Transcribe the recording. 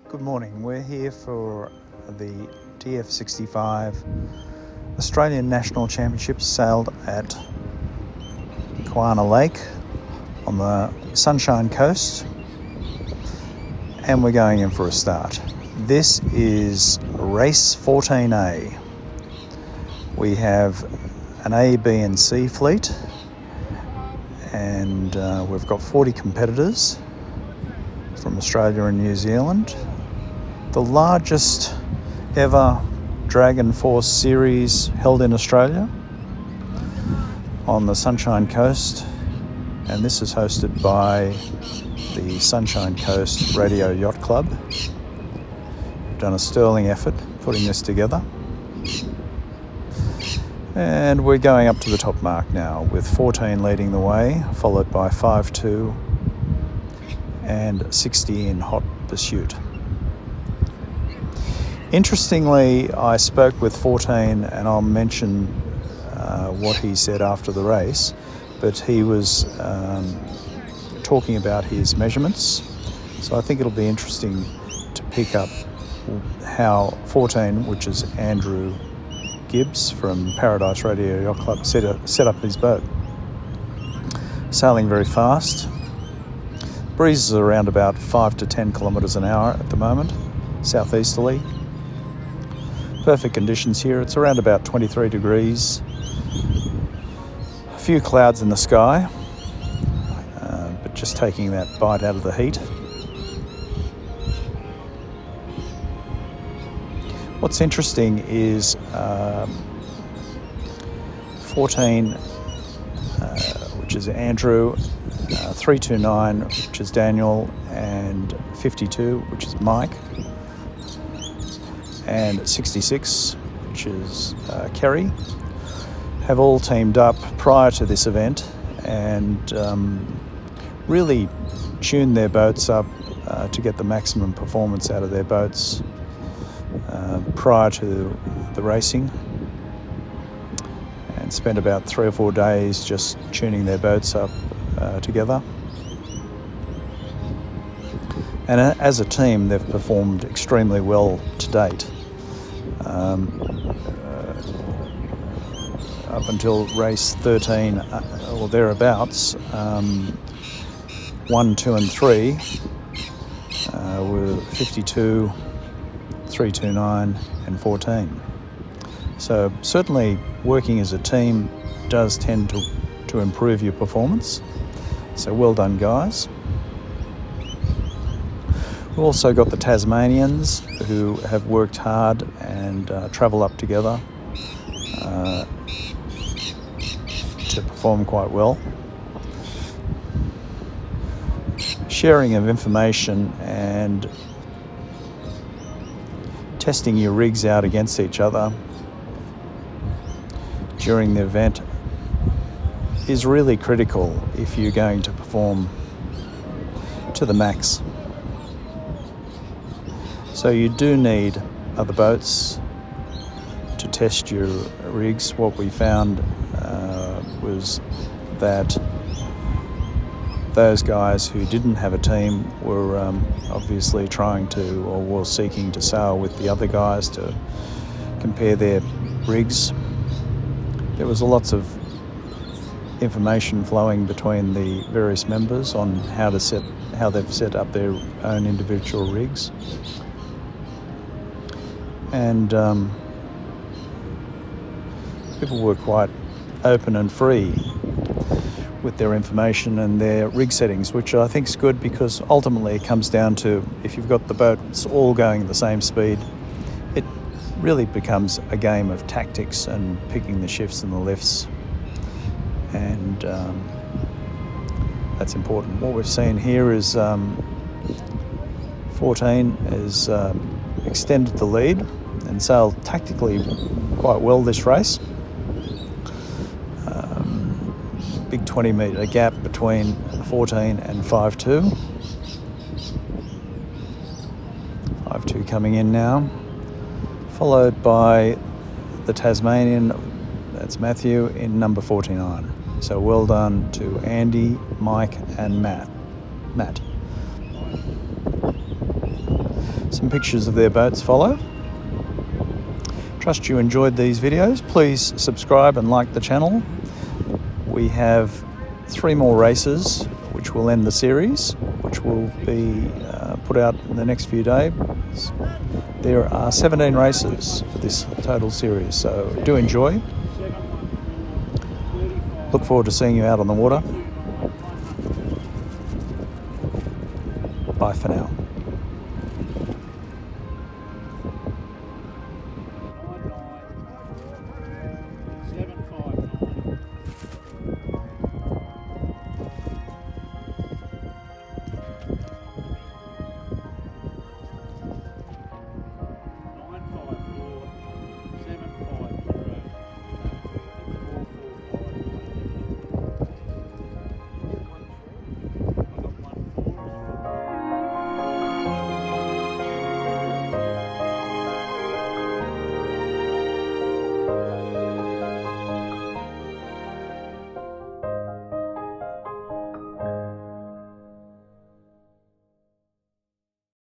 Good morning. We're here for the DF65 Australian National Championships sailed at Kawana Lake on the Sunshine Coast, and we're going in for a start. This is race 14A. We have an A, B and C fleet, and we've got 40 competitors from Australia and New Zealand. The largest ever Dragon Force series held in Australia on the Sunshine Coast, and this is hosted by the Sunshine Coast Radio Yacht Club. We've done a sterling effort putting this together, and we're going up to the top mark now with 14 leading the way, followed by 5-2 and 60 in hot pursuit. Interestingly, I spoke with 14, and I'll mention what he said after the race, but he was talking about his measurements. So I think it'll be interesting to pick up how 14, which is Andrew Gibbs from Paradise Radio Yacht Club, set up his boat. Sailing very fast. Breeze is around about 5 to 10 kilometres an hour at the moment, southeasterly. Perfect conditions here. It's around about 23 degrees. A few clouds in the sky, but just taking that bite out of the heat. What's interesting is 14, which is Andrew, 329, which is Daniel, and 52, which is Mike, and 66, which is Kerry, have all teamed up prior to this event and really tuned their boats up to get the maximum performance out of their boats prior to the racing, and spent about 3 or 4 days just tuning their boats up together. And as a team, they've performed extremely well to date. Up until race 13 or thereabouts, 1, 2 and 3 were 52, 329 and 14. So certainly working as a team does tend to improve your performance. So well done, guys. We've also got the Tasmanians, who have worked hard and travel up together to perform quite well. Sharing of information and testing your rigs out against each other during the event is really critical if you're going to perform to the max. So you do need other boats to test your rigs. What we found was that those guys who didn't have a team were obviously trying to, or were seeking to sail with the other guys to compare their rigs. There was lots of information flowing between the various members on how they've set up their own individual rigs. And people were quite open and free with their information and their rig settings, which I think is good, because ultimately it comes down to, if you've got the boats all going at the same speed, it really becomes a game of tactics and picking the shifts and the lifts, and that's important. What we've seen here is 14 is extended the lead and sailed tactically quite well this race. Big 20-metre gap between 14 and 5-2. 5-2 coming in now, followed by the Tasmanian, that's Matthew, in number 49. So well done to Andy, Mike and Matt. Some pictures of their boats follow. Trust you enjoyed these videos. Please subscribe and like the channel. We have 3 more races which will end the series, which will be put out in the next few days. There are 17 races for this total series, so do enjoy. Look forward to seeing you out on the water. Bye for now.